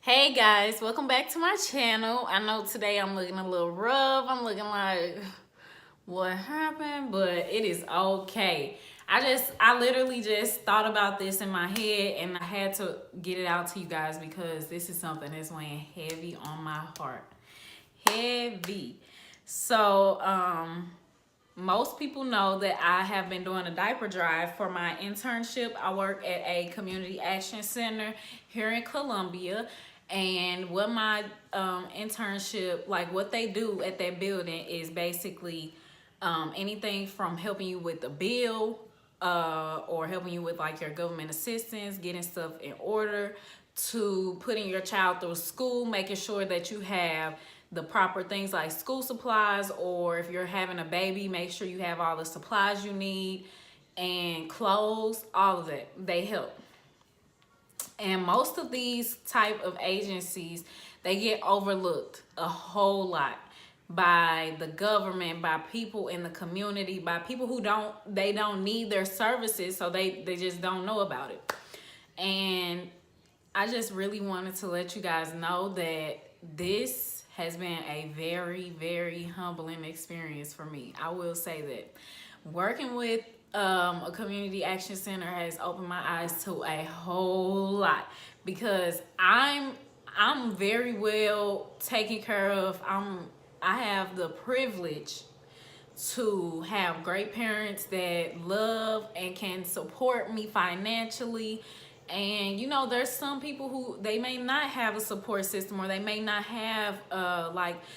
Hey guys, welcome back to my channel. I know today I'm looking a little rough. I'm looking like what happened, but it is okay. I literally just thought about this in my head and I had to get it out to you guys because this is something that's weighing heavy on my heart. Heavy. Most people know that I have been doing a diaper drive for my internship. I work at a community action center here in Columbia. And what my internship, like what they do at that building is basically anything from helping you with the bill or helping you with like your government assistance, getting stuff in order, to putting your child through school, making sure that you have the proper things like school supplies, or if you're having a baby, make sure you have all the supplies you need and clothes, all of that. They help. And most of these type of agencies, they get overlooked a whole lot by the government, by people in the community, by people who don't need their services, so they just don't know about it. And I just really wanted to let you guys know that this has been a very, very humbling experience for me. I will say that working with a community action center has opened my eyes to a whole lot, because I'm very well taken care of. I have the privilege to have great parents that love and can support me financially. And you know, there's some people who they may not have a support system, or they may not have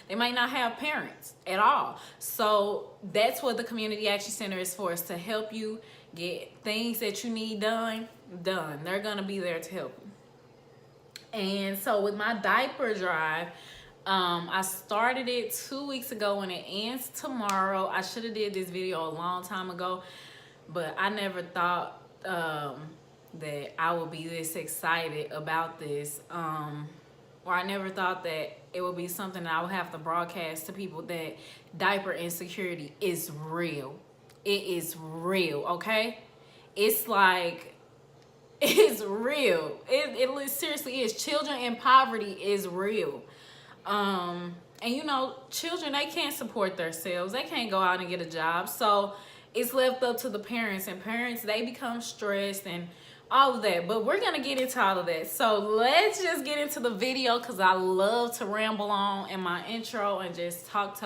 they might not have parents at all. So that's what the community action center is for, is to help you get things that you need done. They're gonna be there to help you. And so with my diaper drive, I started it 2 weeks ago and it ends tomorrow. I should have did this video a long time ago, but I never thought that I would be this excited about this, or I never thought that it would be something that I would have to broadcast to people, that diaper insecurity is real. It is real, okay? It's like, it's real. It seriously is. Children in poverty is real. And you know, children, they can't support themselves. They can't go out and get a job. So it's left up to the parents, and parents, they become stressed and all of that. But we're gonna get into all of that. So let's just get into the video, because I love to ramble on in my intro and just talk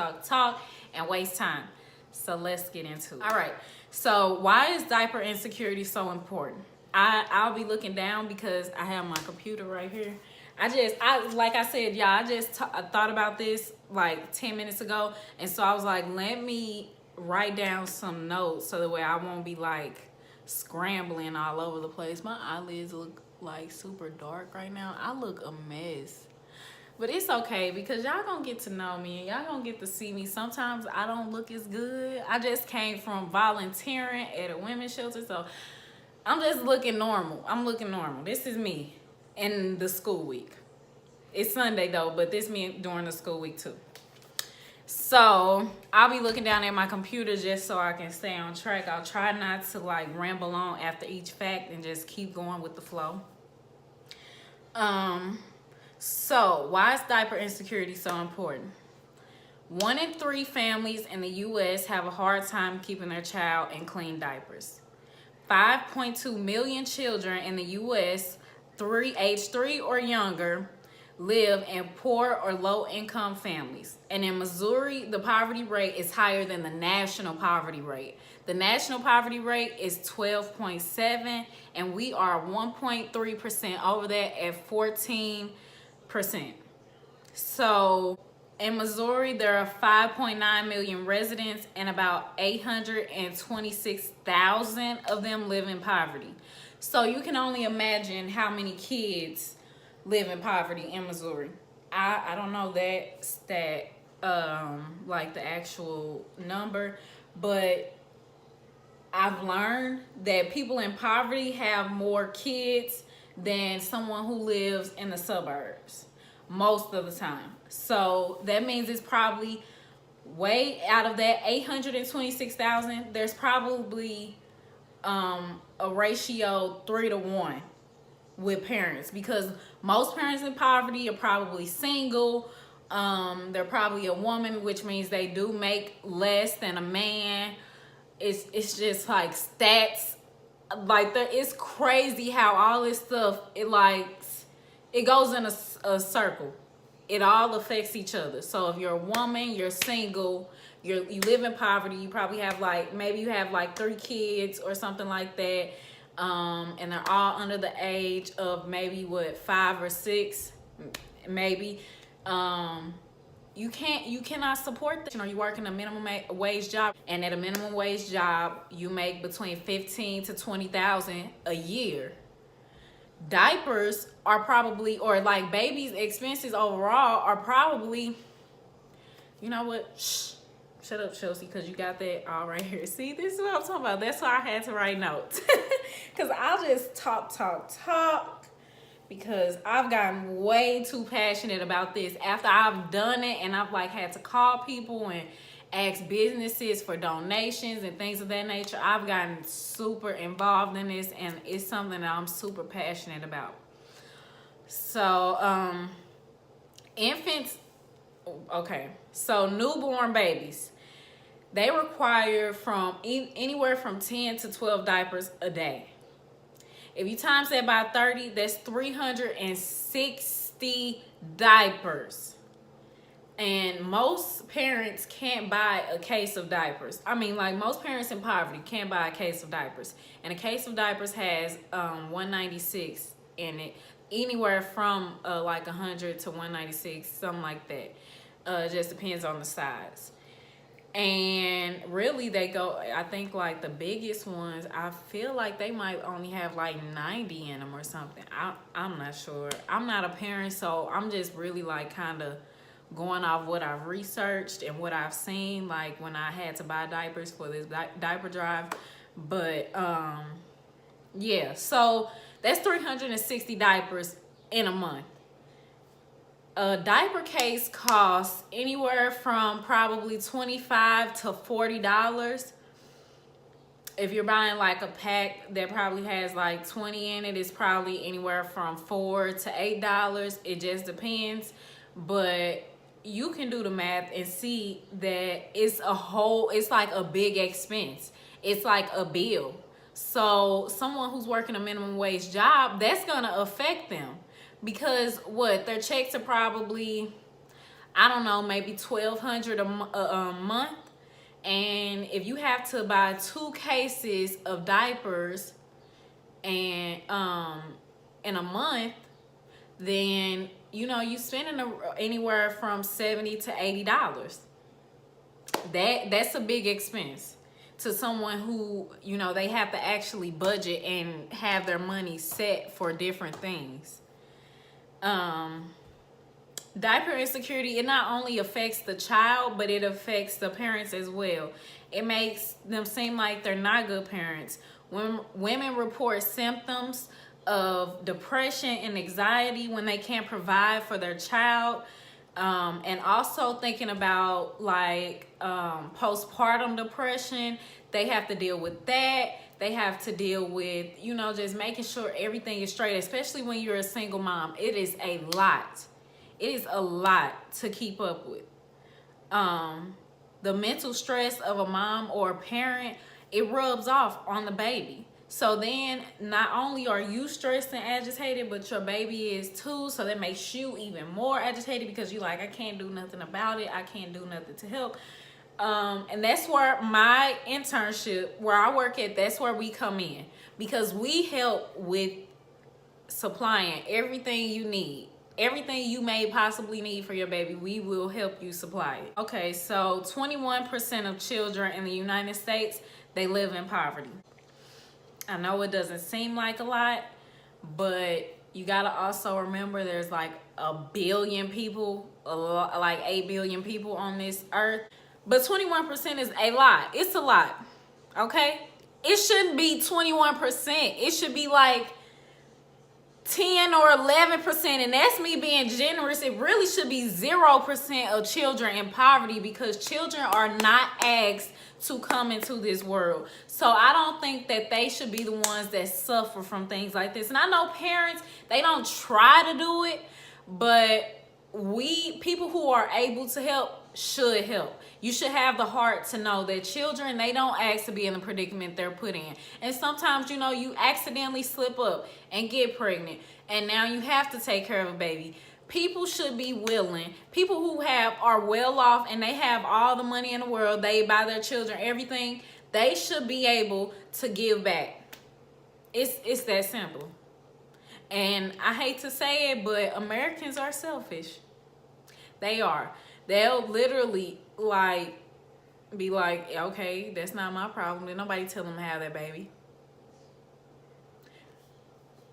and waste time. So let's get into it. All right, so why is diaper insecurity so important? I'll be looking down because I have my computer right here. Like I said, y'all, I thought about this like 10 minutes ago. And so I was like, let me write down some notes so that way I won't be like scrambling all over the place. My eyelids look like super dark right now. I look a mess. But it's okay, because y'all gonna get to know me and y'all gonna get to see me. Sometimes I don't look as good. I just came from volunteering at a women's shelter, so I'm just looking normal. I'm looking normal. This is me in the school week. It's Sunday though, but this me during the school week too. So I'll be looking down at my computer just so I can stay on track. I'll try not to like ramble on after each fact and just keep going with the flow. So why is diaper insecurity so important? 1 in 3 families in the US have a hard time keeping their child in clean diapers. 5.2 million children in the US age 3 or younger live in poor or low income families. And in Missouri, the poverty rate is higher than the national poverty rate. The national poverty rate is 12.7, and we are 1.3% over that at 14%. So in Missouri, there are 5.9 million residents, and about 826,000 of them live in poverty. So you can only imagine how many kids live in poverty in Missouri. I don't know that stat, like the actual number, but I've learned that people in poverty have more kids than someone who lives in the suburbs most of the time. So that means it's probably way out of that 826,000, there's probably a ratio 3 to 1 with parents, because Most parents in poverty are probably single. They're probably a woman, which means they do make less than a man. It's just like stats. Like it's crazy how all this stuff, it goes in a circle. It all affects each other. So if you're a woman, you're single, you live in poverty, you probably have maybe you have 3 kids or something like that. And they're all under the age of maybe 5 or 6, maybe. You cannot support that. You work in a minimum wage job, and at a minimum wage job, you make between 15 to 20,000 a year. Diapers are probably, or babies' expenses overall are probably, you know what? Shut up, Chelsea, because you got that all right here. See, this is what I'm talking about. That's why I had to write notes. Because I'll just talk. Because I've gotten way too passionate about this. After I've done it and I've had to call people and ask businesses for donations and things of that nature, I've gotten super involved in this, and it's something that I'm super passionate about. So, infants, okay, so newborn babies, they require anywhere from 10 to 12 diapers a day. If you times that by 30, that's 360 diapers. And most parents can't buy a case of diapers. I mean, most parents in poverty can't buy a case of diapers. And a case of diapers has 196 in it. Anywhere from 100 to 196, something like that. Just depends on the size. And really they go, I think the biggest ones, I feel like they might only have 90 in them or something. I'm not sure. I'm not a parent, so I'm just really kind of going off what I've researched and what I've seen, when I had to buy diapers for this diaper drive. But yeah, so that's 360 diapers in a month. A diaper case costs anywhere from probably $25 to $40. If you're buying a pack that probably has 20 in it, it's probably anywhere from $4 to $8. It just depends. But you can do the math and see that it's a big expense. It's a bill. So someone who's working a minimum wage job, that's gonna affect them. Because their checks are probably, I don't know, maybe $1,200 a month. And if you have to buy 2 cases of diapers and in a month, then you spending anywhere from $70 to $80. That's a big expense to someone who they have to actually budget and have their money set for different things. Diaper insecurity, it not only affects the child, but it affects the parents as well. It makes them seem like they're not good parents. When women report symptoms of depression and anxiety when they can't provide for their child, and also thinking about postpartum depression, they have to deal with that. They have to deal with, just making sure everything is straight, especially when you're a single mom. It is a lot. It is a lot to keep up with. The mental stress of a mom or a parent, it rubs off on the baby. So then not only are you stressed and agitated, but your baby is too. So that makes you even more agitated because you're I can't do nothing about it. I can't do nothing to help. And that's where my internship, where I work at, that's where we come in, because we help with supplying everything you need. Everything you may possibly need for your baby, we will help you supply it. Okay, so 21% of children in the United States, they live in poverty. I know it doesn't seem like a lot, but you gotta also remember there's a billion people, 8 billion people on this earth. But 21% is a lot. It's a lot, okay? It shouldn't be 21%. It should be 10 or 11%, and that's me being generous. It really should be 0% of children in poverty, because children are not asked to come into this world. So I don't think that they should be the ones that suffer from things like this. And I know parents, they don't try to do it, but people who are able to help should help. You should have the heart to know that children, they don't ask to be in the predicament they're put in. And sometimes, you know, you accidentally slip up and get pregnant, and now you have to take care of a baby. People should be willing. People who are well off and they have all the money in the world, they buy their children everything, they should be able to give back. It's that simple. And I hate to say it, but Americans are selfish. They are. They'll literally be like, okay, that's not my problem. Then nobody tell them to have that baby.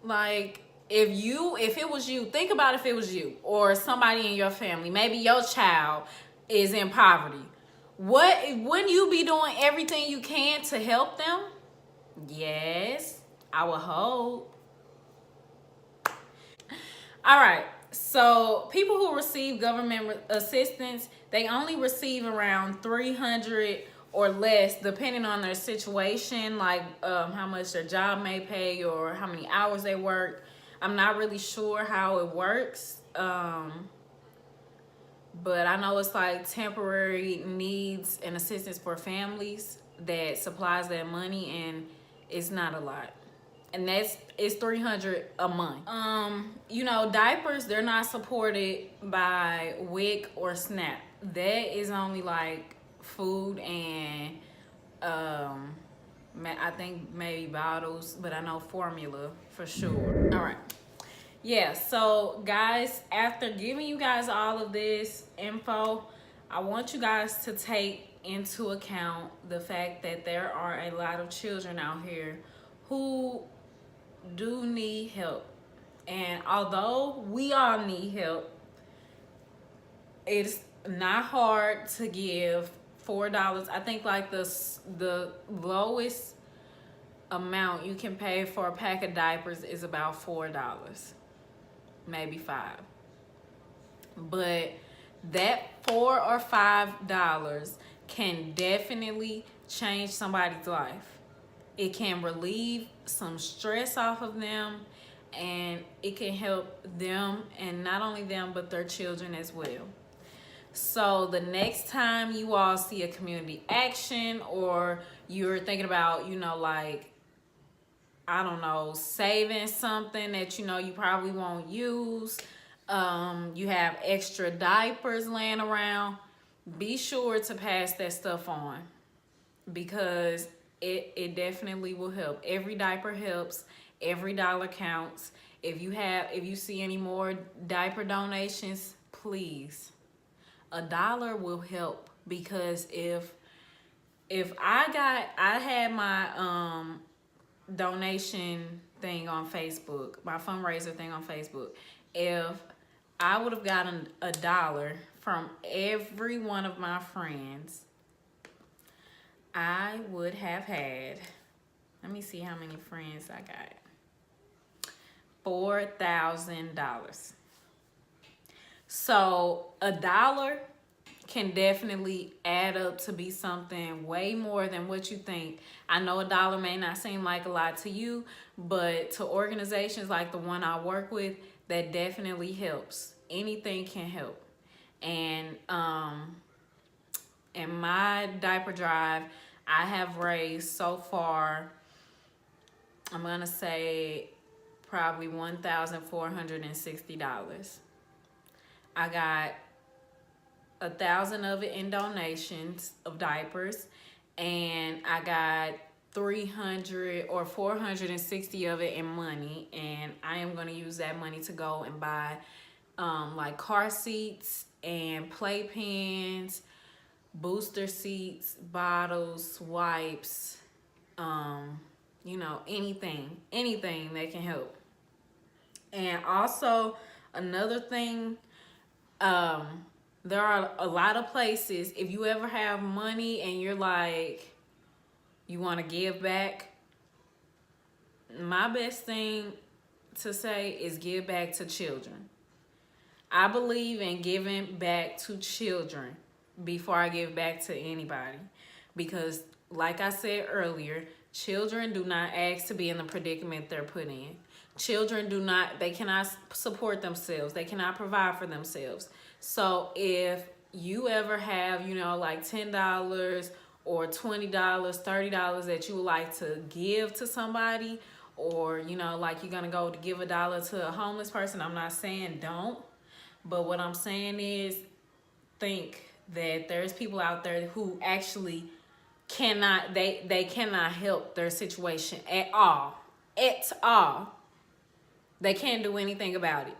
Like, if it was you, think about if it was you or somebody in your family, maybe your child is in poverty. Wouldn't you be doing everything you can to help them? Yes, I would hope. All right. So people who receive government assistance, they only receive around $300 or less, depending on their situation, like how much their job may pay or how many hours they work. I'm not really sure how it works, but I know it's like temporary needs and assistance for families that supplies that money, and it's not a lot. And it's $300 a month. You know, diapers, they're not supported by WIC or SNAP. That is only like food and I think maybe bottles, but I know formula for sure. All right. Yeah, so guys, after giving you guys all of this info, I want you guys to take into account the fact that there are a lot of children out here who do need help. And although we all need help, it's not hard to give $4. I think like the lowest amount you can pay for a pack of diapers is about $4, maybe $5. But that $4 or $5 can definitely change somebody's life. It can relieve some stress off of them, and it can help them, and not only them, but their children as well. So the next time you all see a community action, or you're thinking about, you know, like, I don't know, saving something that you know you probably won't use, you have extra diapers laying around, be sure to pass that stuff on, because it definitely will help. Every diaper helps. Every dollar counts. If you see any more diaper donations, please, $1 will help. Because if I had my donation thing on Facebook, my fundraiser thing on Facebook, if I would have gotten $1 from every one of my friends, I would have had, let me see how many friends I got, $4,000. So $1 can definitely add up to be something way more than what you think. I know $1 may not seem like a lot to you, but to organizations like the one I work with, that definitely helps. Anything can help. And in my diaper drive, I have raised so far, I'm gonna say probably $1,460. I got 1,000 of it in donations of diapers, and I got 300 or 460 of it in money, and I am going to use that money to go and buy like car seats and playpens, booster seats, bottles, wipes, you know, anything that can help. And also another thing, there are a lot of places, if you ever have money and you're like, you want to give back, my best thing to say is give back to children. I believe in giving back to children before I give back to anybody. Because like I said earlier, children do not ask to be in the predicament they're put in. Children they cannot support themselves. They cannot provide for themselves. So if you ever have, like $10 or $20, $30 that you would like to give to somebody, or, like you're going to go to give $1 to a homeless person, I'm not saying don't. But what I'm saying is think that there's people out there who actually cannot, they cannot help their situation at all. At all. They can't do anything about it.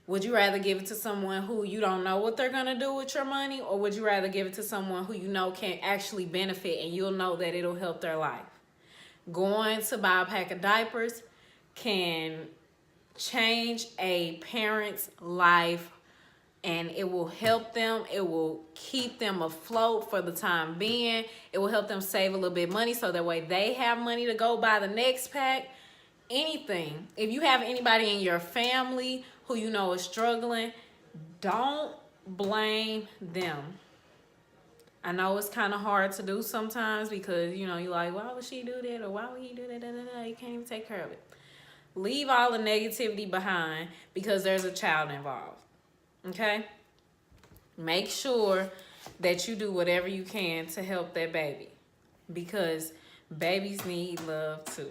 Would you rather give it to someone who you don't know what they're going to do with your money? Or would you rather give it to someone who you know can actually benefit and you'll know that it'll help their life? Going to buy a pack of diapers can change a parent's life, and it will help them. It will keep them afloat for the time being. It will help them save a little bit of money so that way they have money to go buy the next pack. Anything. If you have anybody in your family who you know is struggling, don't blame them. I know it's kind of hard to do sometimes because, you're like, why would she do that? Or why would he do that? You can't even take care of it. Leave all the negativity behind because there's a child involved. Okay? Make sure that you do whatever you can to help that baby, because babies need love too.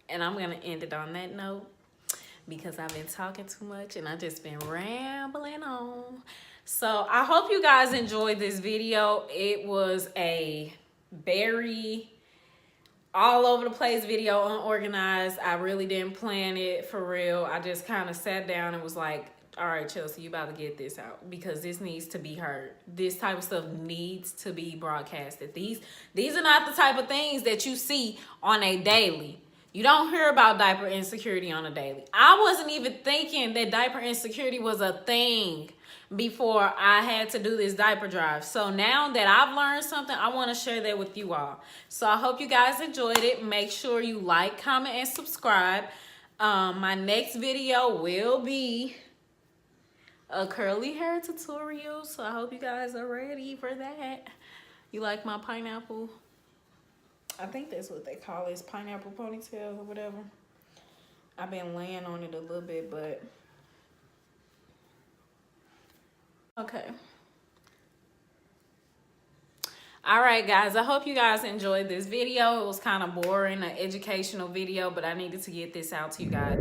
And I'm going to end it on that note because I've been talking too much and I've just been rambling on. So I hope you guys enjoyed this video. It was a very all over the place video, unorganized. I really didn't plan it for real. I just kind of sat down and was like, all right, Chelsea, you about to get this out because this needs to be heard. This type of stuff needs to be broadcasted. These are not the type of things that you see on a daily. You don't hear about diaper insecurity on a daily. I wasn't even thinking that diaper insecurity was a thing before I had to do this diaper drive. So now that I've learned something, I want to share that with you all. So I hope you guys enjoyed it. Make sure you like, comment, and subscribe. My next video will be a curly hair tutorial. So I hope you guys are ready for that. You like my pineapple? I think that's what they call it, pineapple ponytail or whatever. I've been laying on it a little bit, but okay. All right, guys, I hope you guys enjoyed this video. It was kind of boring, an educational video, but I needed to get this out to you guys.